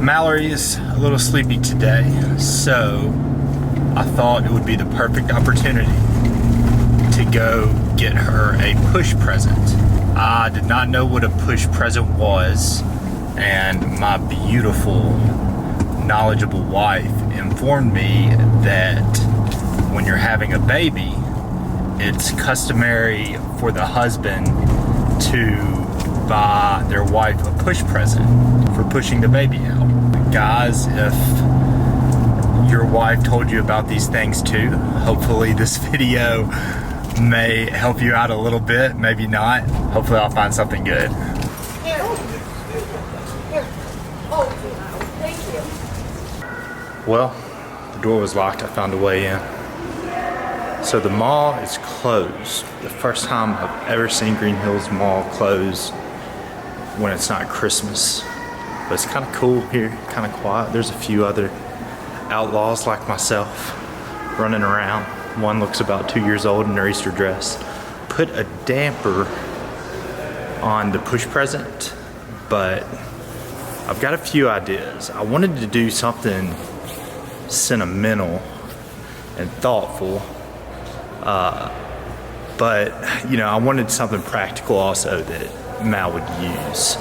Mallory is a little sleepy today, so I thought it would be the perfect opportunity to go get her a push present. I did not know what a push present was, and my beautiful, knowledgeable wife informed me that when you're having a baby, it's customary for the husband to buy their wife a push present for pushing the baby out. Guys, if your wife told you about these things too, hopefully this video may help you out a little bit, maybe not. Hopefully I'll find something good. Here. Oh, thank you. Well, the door was locked. I found a way in. So the mall is closed. The first time I've ever seen Green Hills Mall close when it's not Christmas. But it's kind of cool here, kind of quiet. There's a few other outlaws like myself running around. One looks about 2 years old in her Easter dress. Put a damper on the push present, but I've got a few ideas. I wanted to do something sentimental and thoughtful, but you know, I wanted something practical also that Mal would use.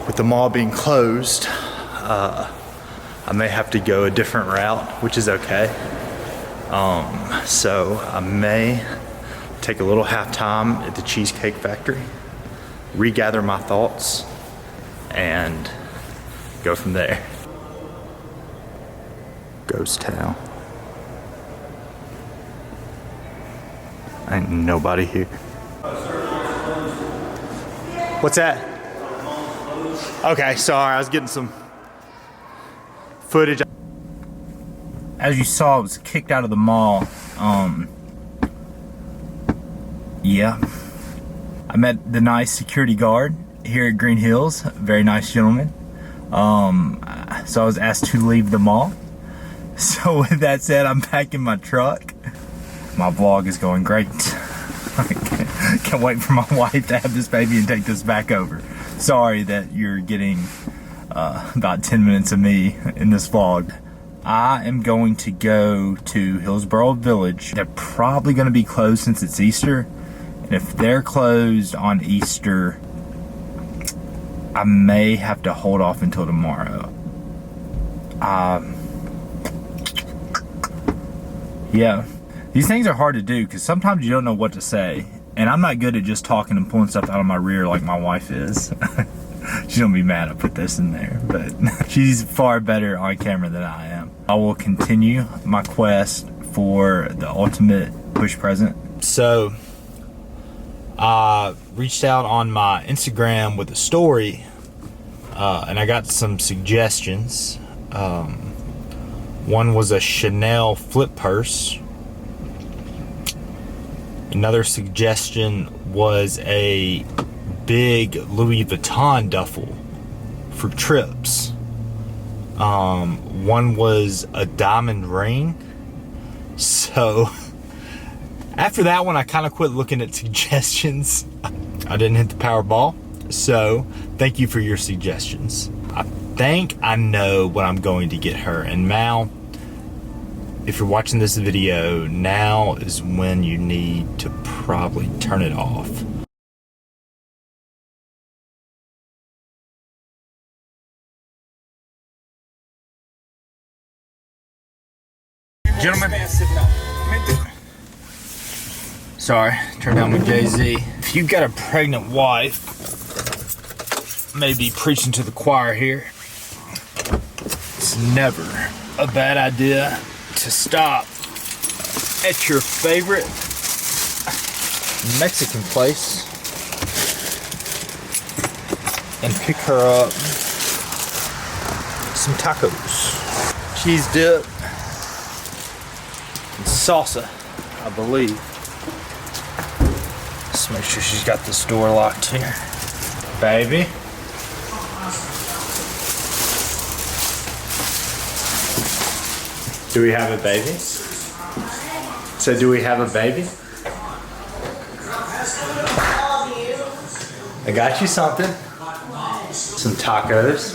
With the mall being closed, I may have to go a different route, which is okay. So I may take a little halftime at the Cheesecake Factory, regather my thoughts, and go from there. Ghost town. Ain't nobody here. What's that? Okay, sorry, I was getting some footage. As you saw, I was kicked out of the mall. Yeah. I met the nice security guard here at Green Hills, very nice gentleman. So I was asked to leave the mall. So with that said, I'm back in my truck. My vlog is going great. I can't wait for my wife to have this baby and take this back over. Sorry that you're getting about 10 minutes of me in this vlog. I am going to go to Hillsboro Village. They're probably going to be closed since it's Easter. And if they're closed on Easter, I may have to hold off until tomorrow. Yeah. These things are hard to do because sometimes you don't know what to say. And I'm not good at just talking and pulling stuff out of my rear like my wife is. She's gonna be mad I put this in there, but she's far better on camera than I am. I will continue my quest for the ultimate push present. So, I reached out on my Instagram with a story, and I got some suggestions. One was a Chanel flip purse. Another suggestion was a big Louis Vuitton duffel for trips. One was a diamond ring. So after that one, I kind of quit looking at suggestions. I didn't hit the Powerball. So thank you for your suggestions. I think I know what I'm going to get her. And Mal, if you're watching this video, now is when you need to probably turn it off. Gentlemen, sorry, turn down my Jay-Z. If you've got a pregnant wife, maybe preaching to the choir here, it's never a bad idea to stop at your favorite Mexican place and pick her up some tacos, cheese dip, and salsa, I believe. Let's make sure she's got this door locked here. Baby. Do we have a baby? So do we have a baby? I got you something. Some tacos.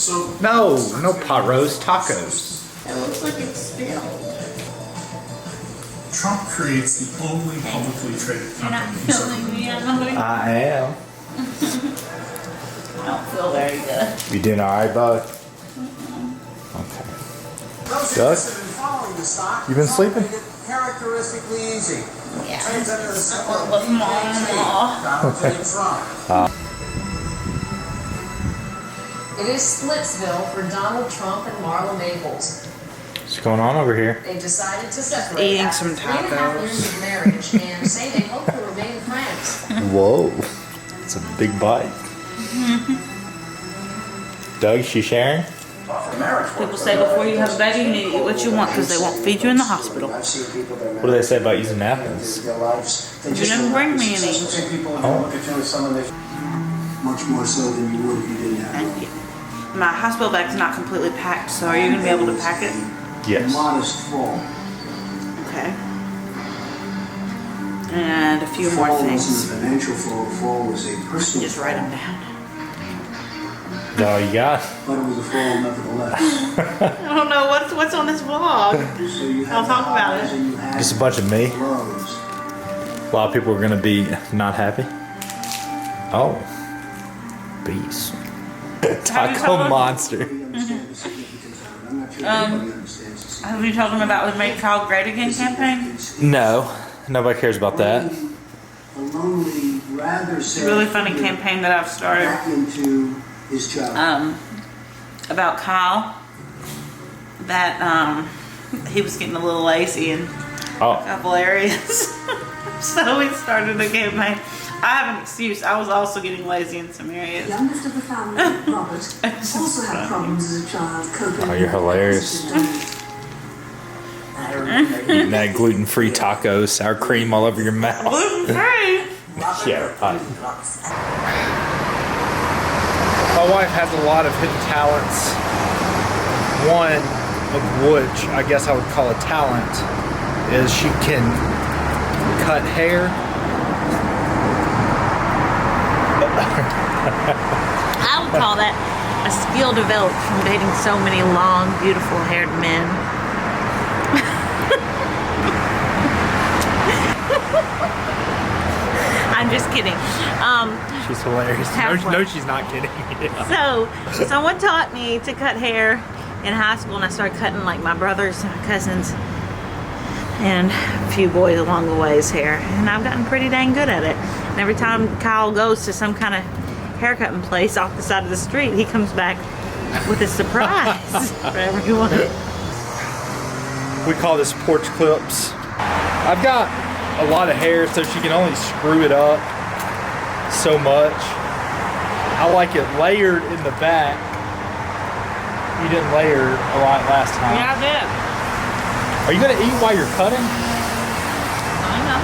No pot roast tacos. It looks like it's spilled. Trump creates the only publicly traded You're not company. filming me, Mallory. I am. I don't feel very good. You doing all right, bud? Okay. Doug, you been sleeping? Characteristically easy. Yeah. Turns under the support With mom. Donald J. Trump. It is Splitsville for Donald Trump and Marla Maples. What's going on over here? They decided to separate Eating after some 3.5 years of marriage and say they hope to remain friends. Whoa, it's a big bite. Doug, she sharing? People say before you have a baby, you need to eat what you want because they won't feed you in the hospital. What do they say about using napkins? You didn't bring me any. Much more so than you would if you didn't have it. My hospital bag's not completely packed, so are you going to be able to pack it? Yes. Modest fall. Okay. And a few more Fall wasn't things. a financial fall. Fall was a personal Just write them down. Is that all you got? But it was a fall nevertheless. I don't know what's on this vlog. So you had I'll talk the about highs it. and you had Just a bunch of me. the lows. A lot of people are gonna be not happy. Oh, beast. Taco monster. We understand the significance of it. I'm not sure everybody understands the Have you told them about the Make Child Great Again campaign? No, nobody cares about that. A lonely, rather It's sad a really funny figure campaign that I've started back into his child. about Kyle. That he was getting a little lazy in a Oh, couple areas. So we started a campaign. I have an excuse. I was also getting lazy in some areas. Youngest of the family, Robert, also had problems as a child coping Oh, you're with hilarious. eating that gluten-free taco, sour cream all over your mouth. Gluten free. Yeah, my wife has a lot of hidden talents. One of which I guess I would call a talent is she can cut hair. I would call that a skill developed from dating so many long, beautiful haired men. I'm just kidding. She's hilarious. Halfway. No, she's not kidding. So, someone taught me to cut hair in high school, and I started cutting like my brothers and cousins and a few boys along the way's hair, and I've gotten pretty dang good at it. And every time Kyle goes to some kind of haircutting place off the side of the street, he comes back with a surprise for everyone. We call this porch clips. I've got a lot of hair, so she can only screw it up so much. I like it layered in the back. You didn't layer a lot last time. Yeah, I did. Are you gonna eat while you're cutting? I know.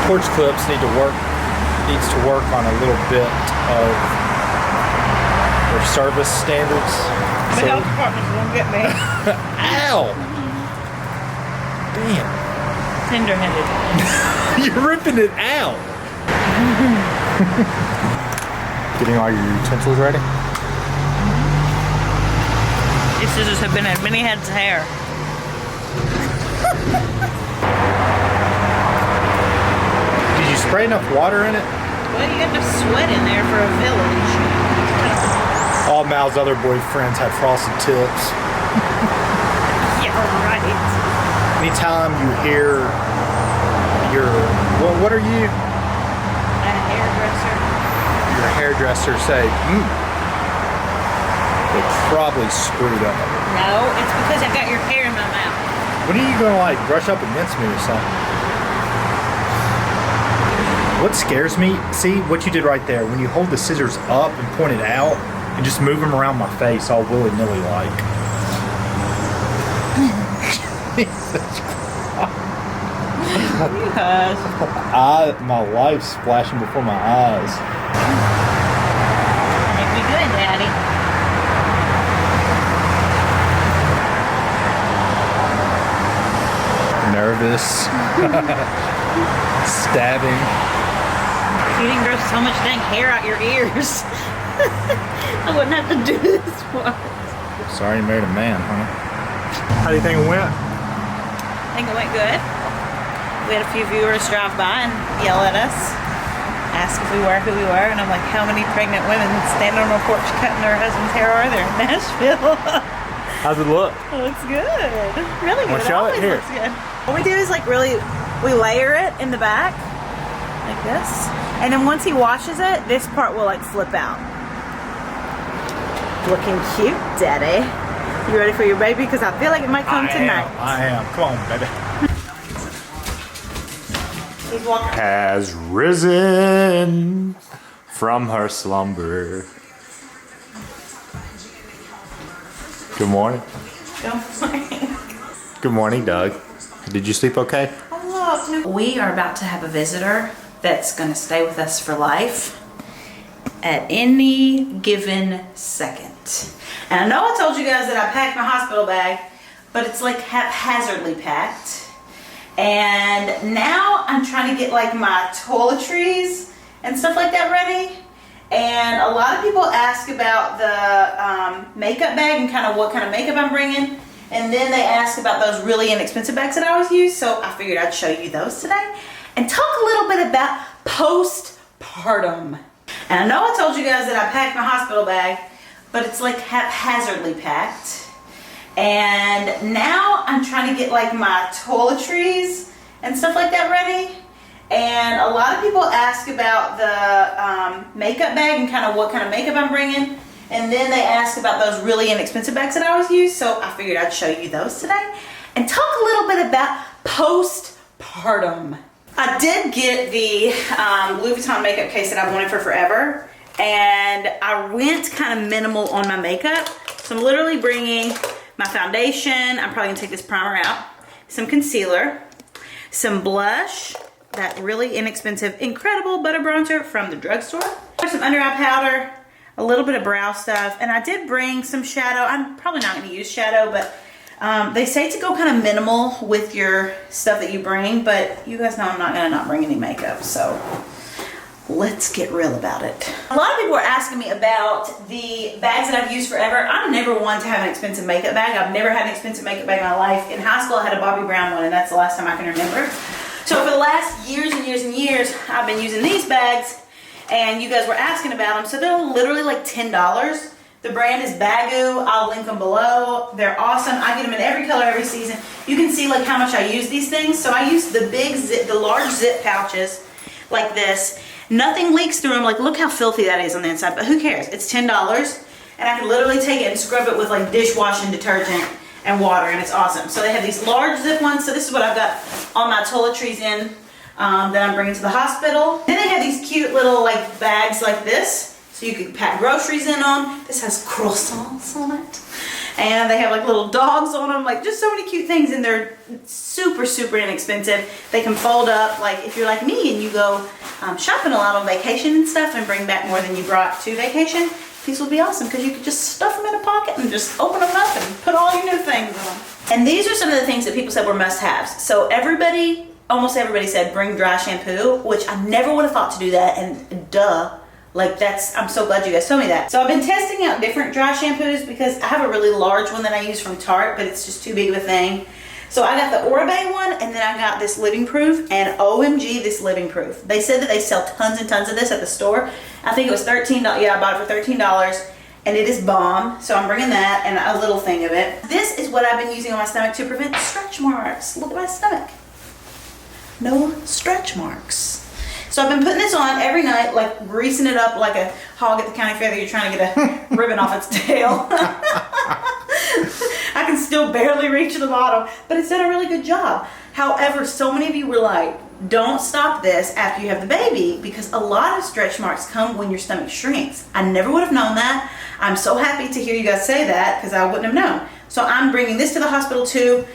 Porch clips needs to work on a little bit of their service standards. The health department's gonna get me. Ow! Damn. Tender-headed. You're ripping it out. Getting all your utensils ready? These scissors have been in many heads of hair. Did you spray enough water in it? Well, you got enough sweat in there for a village. All Mal's other boyfriends have frosted tips. Yeah, right. Anytime you hear your, what are you? A hairdresser. Your hairdresser say, they're probably screwed up. No, it's because I've got your hair in my mouth. When are you gonna like brush up against me or something? What scares me, see what you did right there, when you hold the scissors up and point it out and just move them around my face all willy-nilly like. My life's flashing before my eyes. Make me good, Daddy. Nervous. Stabbing. You didn't grow so much dang hair out your ears. I wouldn't have to do this one. Sorry you made a man, honey. How do you think it went? I think it went good. We had a few viewers drive by and yell at us, ask if we were who we were, and I'm like, how many pregnant women standing on a porch cutting their husband's hair are there in Nashville? How's it look? It looks good. Really good. Well, show it. Always Here. looks good. What we do is like really, we layer it in the back, like this. And then once he washes it, this part will like flip out. Looking cute, Daddy. You ready for your baby? Because I feel like it might come tonight. I am. Come on, baby. He's walking. Has risen from her slumber. Good morning. Good morning. Good morning, Doug. Did you sleep okay? We are about to have a visitor that's going to stay with us for life at any given second. And I know I told you guys that I packed my hospital bag, but it's like haphazardly packed. And now I'm trying to get like my toiletries and stuff like that ready. And a lot of people ask about the makeup bag and kind of what kind of makeup I'm bringing. And then they ask about those really inexpensive bags that I always use. So I figured I'd show you those today and talk a little bit about postpartum. And I know I told you guys that I packed my hospital bag, but it's like haphazardly packed. And now I'm trying to get like my toiletries and stuff like that ready. And a lot of people ask about the makeup bag and kind of what kind of makeup I'm bringing. And then they ask about those really inexpensive bags that I always use. So I figured I'd show you those today and talk a little bit about postpartum. I did get the Louis Vuitton makeup case that I've wanted for forever. And I went kind of minimal on my makeup. So I'm literally bringing my foundation. I'm probably gonna take this primer out. Some concealer, some blush, that really inexpensive, incredible butter bronzer from the drugstore. Some under eye powder, a little bit of brow stuff, and I did bring some shadow. I'm probably not gonna use shadow, but they say to go kind of minimal with your stuff that you bring, but you guys know I'm not gonna not bring any makeup, so let's get real about it. A lot of people are asking me about the bags that I've used forever. I'm never one to have an expensive makeup bag. I've never had an expensive makeup bag in my life. In high school, I had a Bobbi Brown one, and that's the last time I can remember. So for the last years and years and years, I've been using these bags, and you guys were asking about them. So they're literally like $10. The brand is Baggu. I'll link them below. They're awesome. I get them in every color every season. You can see like how much I use these things. So I use the big zip, the large zip pouches like this. Nothing leaks through them. Like, look how filthy that is on the inside, but who cares? It's $10, and I can literally take it and scrub it with like dishwashing detergent and water, and it's awesome. So they have these large zip ones. So this is what I've got all my toiletries in that I'm bringing to the hospital. Then they have these cute little like bags like this, so you can pack groceries in them. This has croissants on it. And they have like little dogs on them, like just so many cute things, and they're super, super inexpensive. They can fold up, like if you're like me and you go shopping a lot on vacation and stuff and bring back more than you brought to vacation, these would be awesome because you could just stuff them in a pocket and just open them up and put all your new things in them. And these are some of the things that people said were must-haves. So everybody, almost everybody said bring dry shampoo, which I never would have thought to do that, and duh. Like I'm so glad you guys told me that. So I've been testing out different dry shampoos because I have a really large one that I use from Tarte, but it's just too big of a thing. So I got the Oribe one, and then I got this Living Proof, and OMG, this Living Proof. They said that they sell tons and tons of this at the store. I think it was $13, yeah, I bought it for $13, and it is bomb. So I'm bringing that and a little thing of it. This is what I've been using on my stomach to prevent stretch marks. Look at my stomach. No stretch marks. So I've been putting this on every night, like greasing it up like a hog at the county fair that you're trying to get a ribbon off its tail. I can still barely reach the bottom, but it's done a really good job. However, so many of you were like, don't stop this after you have the baby, because a lot of stretch marks come when your stomach shrinks. I never would have known that. I'm so happy to hear you guys say that because I wouldn't have known. So I'm bringing this to the hospital too,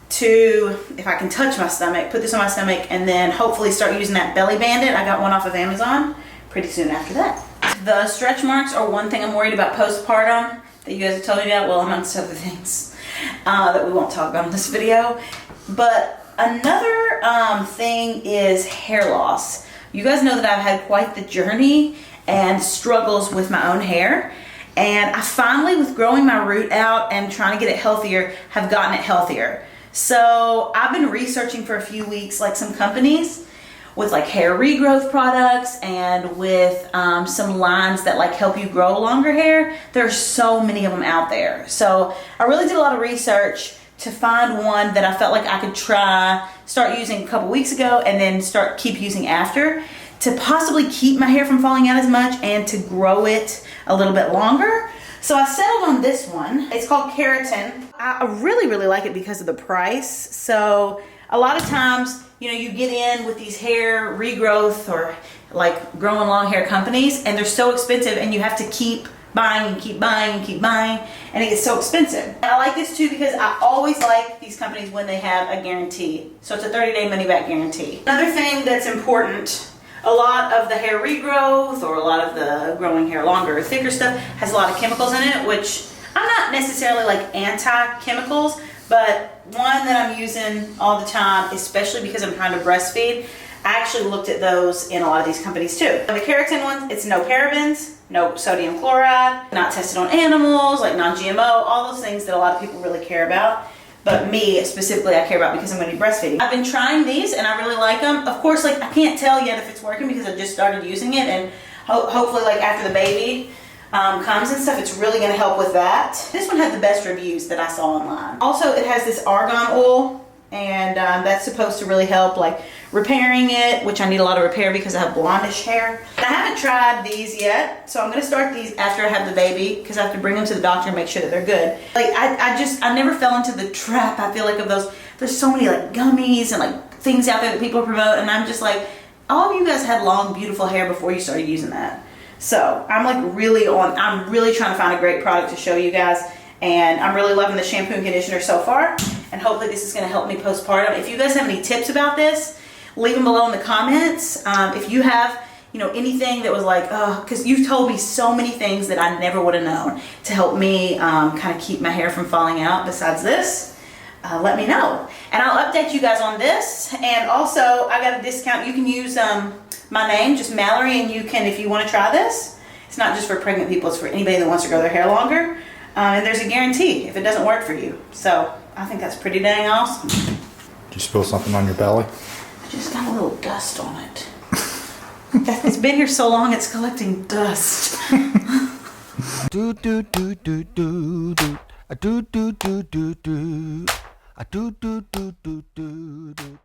to, if I can touch my stomach, put this on my stomach, and then hopefully start using that belly bandit. I got one off of Amazon pretty soon after that. The stretch marks are one thing I'm worried about postpartum that you guys have told me about, well, amongst other things that we won't talk about in this video. But another thing is hair loss. You guys know that I've had quite the journey, and struggles with my own hair. And I finally, with growing my root out and trying to get it healthier, have gotten it healthier. So I've been researching for a few weeks, like some companies with like hair regrowth products and with some lines that like help you grow longer hair. There's so many of them out there. So I really did a lot of research to find one that I felt like I could try, start using a couple weeks ago, and then keep using after, to possibly keep my hair from falling out as much and to grow it a little bit longer. So I settled on this one. It's called Kerotin. I really, really like it because of the price. So a lot of times, you know, you get in with these hair regrowth or like growing long hair companies, and they're so expensive, and you have to keep buying and keep buying and keep buying, and it gets so expensive. And I like this too because I always like these companies when they have a guarantee. So it's a 30-day money-back guarantee. Another thing that's important, a lot of the hair regrowth or a lot of the growing hair longer or thicker stuff has a lot of chemicals in it, which I'm not necessarily like anti-chemicals, but one that I'm using all the time, especially because I'm trying to breastfeed, I actually looked at those in a lot of these companies too. The Kerotin ones, it's no parabens, no sodium chloride, not tested on animals, like non-GMO, all those things that a lot of people really care about. But me specifically, I care about because I'm going to be breastfeeding. I've been trying these and I really like them. Of course, like I can't tell yet if it's working because I just started using it, and hopefully like after the baby comes and stuff, it's really going to help with that. This one had the best reviews that I saw online. Also, it has this argan oil, and that's supposed to really help like repairing it, which I need a lot of repair because I have blondish hair. I haven't tried these yet, so I'm going to start these after I have the baby because I have to bring them to the doctor and make sure that they're good. Like I never fell into the trap, I feel like, of those. There's so many like gummies and like things out there that people promote, and I'm just like, all of you guys had long, beautiful hair before you started using that. So I'm like I'm really trying to find a great product to show you guys, and I'm really loving the shampoo and conditioner so far, and hopefully this is going to help me postpartum. If you guys have any tips about this, leave them below in the comments. If you have, you know, anything that was like, oh, because you've told me so many things that I never would have known to help me kind of keep my hair from falling out besides this, let me know. And I'll update you guys on this. And also, I got a discount. You can use my name, just Mallory, and you can, if you want to try this, it's not just for pregnant people, it's for anybody that wants to grow their hair longer. And there's a guarantee if it doesn't work for you. So I think that's pretty dang awesome. Did you spill something on your belly? Just got a little dust on it. It's been here so long, it's collecting dust. Do do do do do do. I do do do do do. I do do do do do do.